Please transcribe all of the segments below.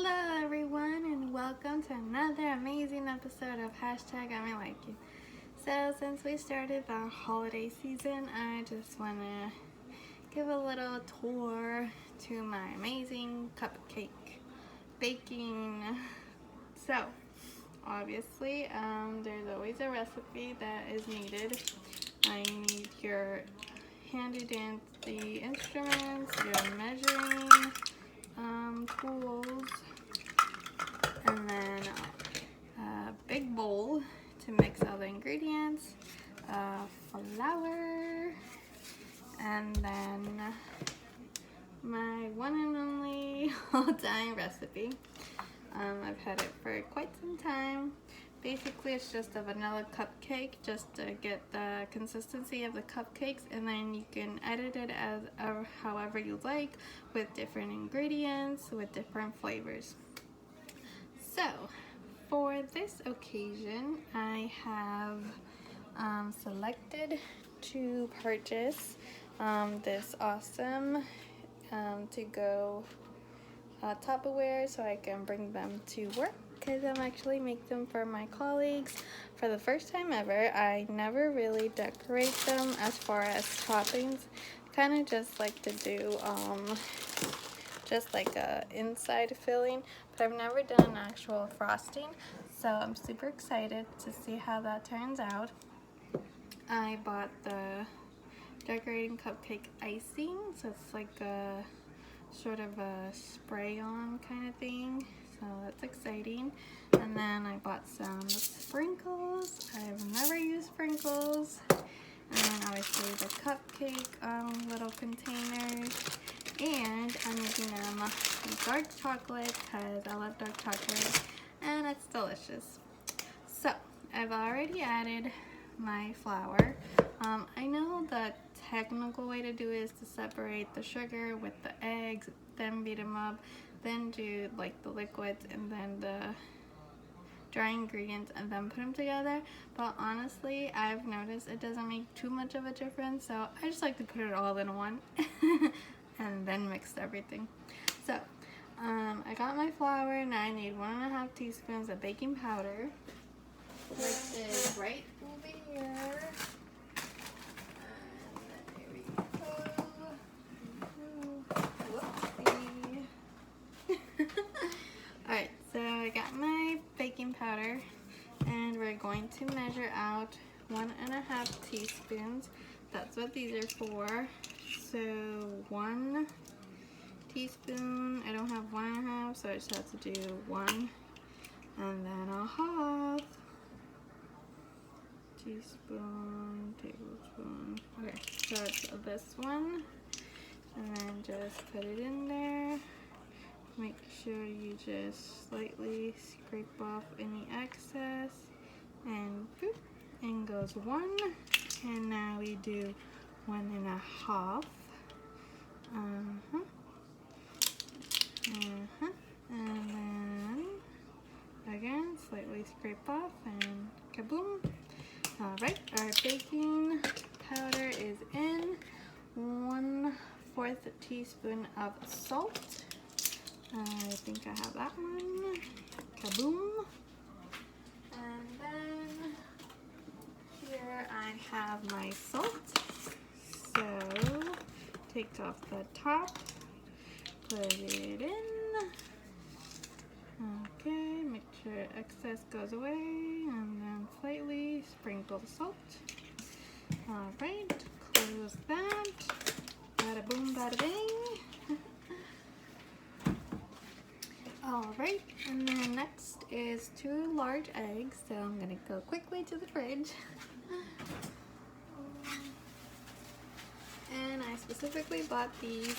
Hello everyone and welcome to another amazing episode of #Amilikey. So since we started the holiday season, I just want to give a little tour to my amazing cupcake baking. So obviously there's always a recipe that is needed. I need your handed in the instruments, your measuring tools, and then a big bowl to mix all the ingredients, flour, and then my one and only all-time recipe. I've had it for quite some time. Basically, it's just a vanilla cupcake, just to get the consistency of the cupcakes, and then you can edit it as however you like, with different ingredients, with different flavors. So, for this occasion, I have selected to purchase this awesome to-go Tupperware so I can bring them to work, because I'm actually making them for my colleagues for the first time ever. I never really decorate them as far as toppings. Kind of just like to do just like a inside filling, but I've never done an actual frosting, so I'm super excited to see how that turns out. I bought the decorating cupcake icing, so it's like a sort of a spray on kind of thing, so that's exciting. And then I bought some sprinkles. I've never used sprinkles. And then obviously the cupcake little containers, and I'm using them dark chocolate because I love dark chocolate and it's delicious. So I've already added my flour. I know the technical way to do it is to separate the sugar with the eggs, then beat them up, then do like the liquids and then the dry ingredients and then put them together, but honestly I've noticed it doesn't make too much of a difference, so I just like to put it all in one and then mix everything. So I got my flour, and I need 1.5 teaspoons of baking powder, which is right over here. Alright, so I got my baking powder, and we're going to measure out 1.5 teaspoons. That's what these are for. So 1 teaspoon, I don't have 1.5, so I just have to do 1, and then a half teaspoon, tablespoon. Okay, so it's this one, and then just put it in there. Make sure you just slightly scrape off any excess, and boop, and goes 1. And now we do 1.5. And then again, slightly scrape off, and kaboom. Alright, our baking powder is in. 1/4 teaspoon of salt. I think I have that one. Kaboom. And then here I have my salt. So take off the top, put it in. Okay, make sure excess goes away, and then slightly sprinkle the salt. Alright, close that. Bada boom, bada bing. Alright, and then next is 2 large eggs, so I'm gonna go quickly to the fridge. And I specifically bought these,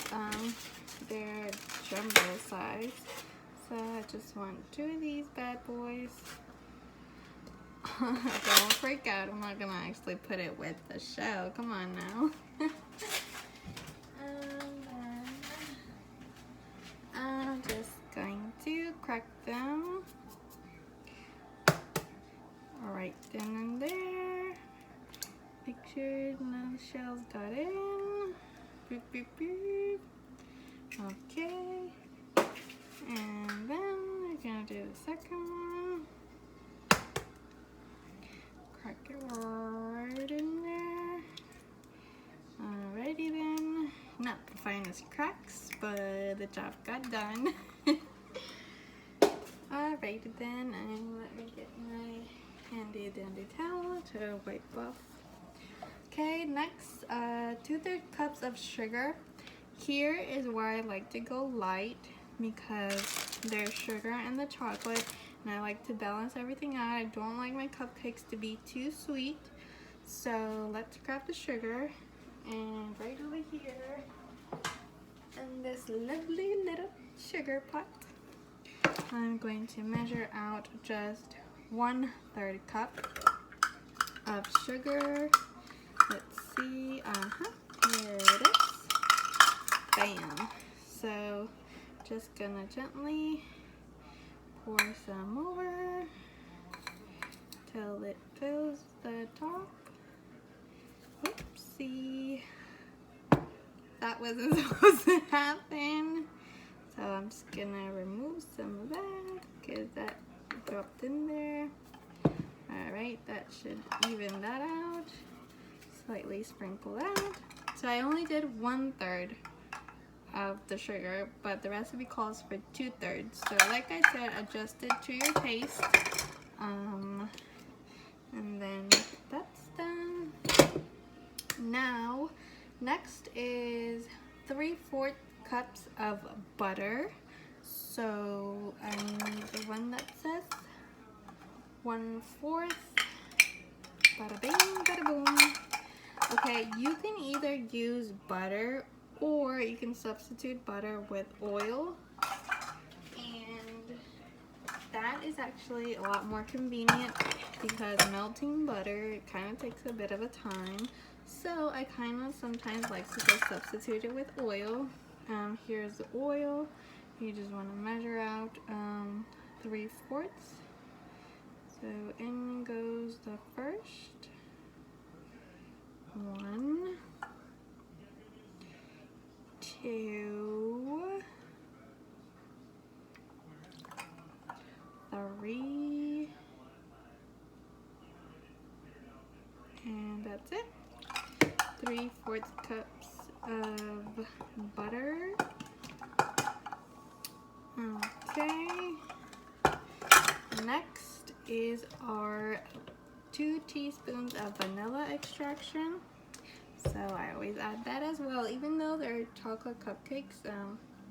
they're jumbo size, so I just want 2 of these bad boys. Don't freak out, I'm not gonna actually put it with the shell, come on now. And then I'm just going to crack them right then and there. Make sure no shells got in. Boop, boop, boop. Okay. And then nice cracks, but the job got done. Alright then, and let me get my handy dandy towel to wipe off. Okay, next, 2/3 cups of sugar. Here is where I like to go light because there's sugar in the chocolate, and I like to balance everything out. I don't like my cupcakes to be too sweet. So let's grab the sugar, and right over here in this lovely little sugar pot, I'm going to measure out just 1/3 cup of sugar. Let's see, here it is. Bam. So just gonna gently pour some over till it fills the top. Oopsie. That wasn't supposed to happen. So I'm just gonna remove some of that because that dropped in there. Alright, that should even that out. Slightly sprinkle that. So I only did 1/3 of the sugar, but the recipe calls for 2/3. So like I said, adjust it to your taste. And then that's done. Now, next is 3/4 cups of butter. So I need the one that says 1/4. Bada bing, bada boom. Okay, you can either use butter or you can substitute butter with oil. And that is actually a lot more convenient because melting butter kind of takes a bit of a time. So I kind of sometimes like to just substitute it with oil. Here's the oil. You just want to measure out 3/4. So in goes the first. 1, 2, 3, and that's it. 3/4 cups of butter. Okay. Next is our 2 teaspoons of vanilla extraction. So I always add that as well, even though they're chocolate cupcakes.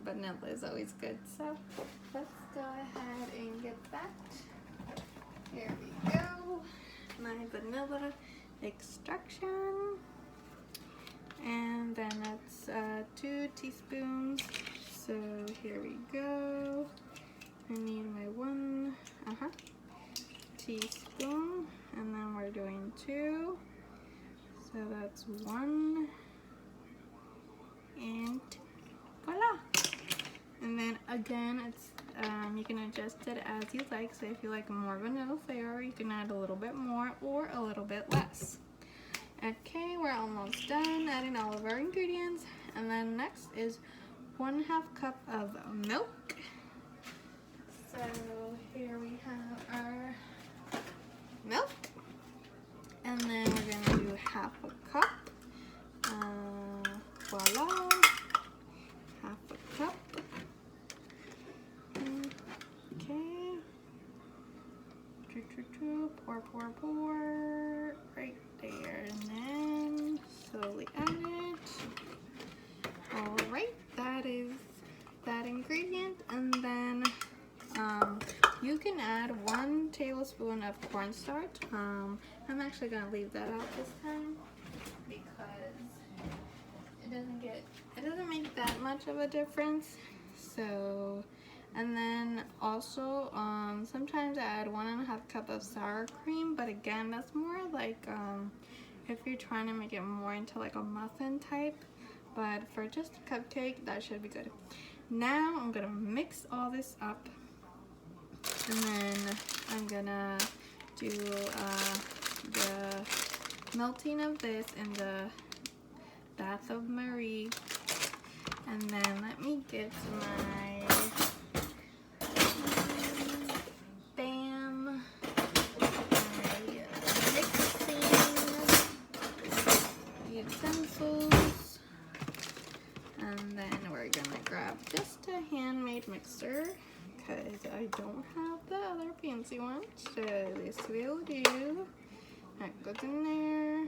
Vanilla is always good. So let's go ahead and get that. Here we go. My vanilla extraction. And then that's 2 teaspoons. So here we go. I need my 1 teaspoon, and then we're doing 2. So that's 1 and voila. And then again, it's you can adjust it as you like. So if you like more vanilla flavor, you can add a little bit more or a little bit less. Okay, we're almost done adding all of our ingredients. And then next is 1/2 cup of milk. So here we have our milk. And then we're going to do 1/2 cup. Voila. 1/2 cup. Okay. Pour, pour, pour. Right there. And then slowly add it. Alright, that is that ingredient. And then you can add 1 tablespoon of cornstarch. I'm actually going to leave that out this time because it doesn't make that much of a difference. So, and then also sometimes I add 1.5 cup of sour cream, but again, that's more like if you're trying to make it more into like a muffin type. But for just a cupcake, that should be good. Now I'm gonna mix all this up, and then I'm gonna do the melting of this in the bath of Marie. And then let me get my my mixing utensils, and then a handmade mixer because I don't have the other fancy one. So this will do. That goes in there,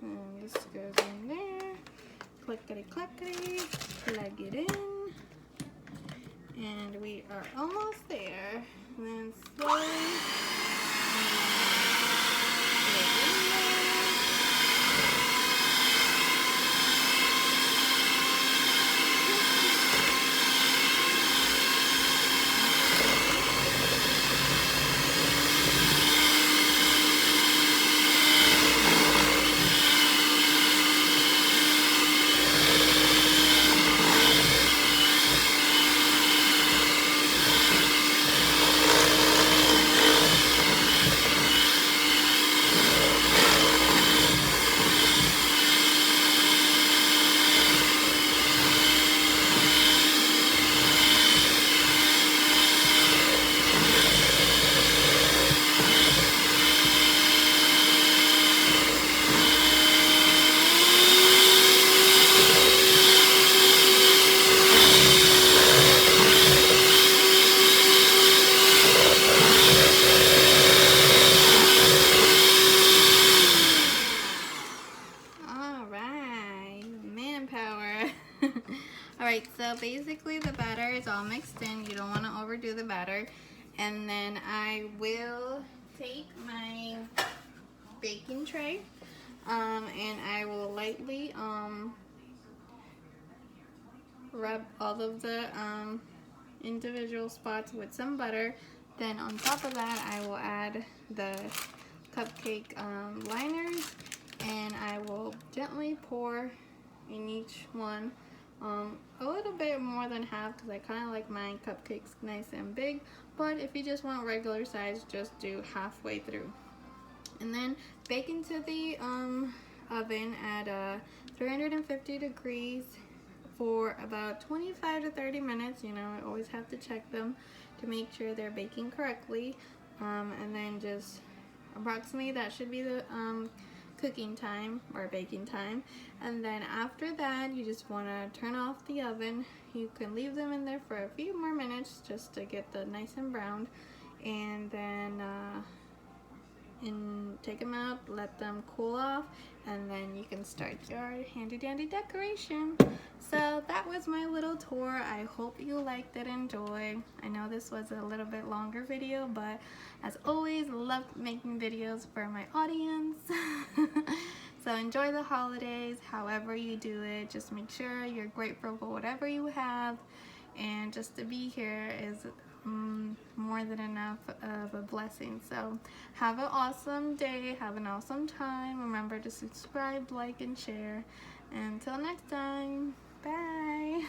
and this goes in there. Clickety clackety, plug it in, and we are almost there. And then slowly put it in there. Alright, so basically the batter is all mixed in. You don't want to overdo the batter. And then I will take my baking tray and I will lightly rub all of the individual spots with some butter. Then on top of that I will add the cupcake liners, and I will gently pour in each one a little bit more than half, because I kind of like my cupcakes nice and big, but if you just want regular size, just do halfway through. And then bake into the oven at 350 degrees for about 25 to 30 minutes. You know, I always have to check them to make sure they're baking correctly, and then just approximately that should be the cooking time or baking time. And then after that, you just want to turn off the oven. You can leave them in there for a few more minutes just to get the nice and browned, and then take them out, let them cool off, and then you can start your handy dandy decoration. So that was my little tour. I hope you liked it, enjoyed. I know this was a little bit longer video, but as always, love making videos for my audience. So enjoy the holidays, however you do it. Just make sure you're grateful for whatever you have, and just to be here is more than enough of a blessing. So have an awesome day, have an awesome time. Remember to subscribe, like, and share. Until next time, bye.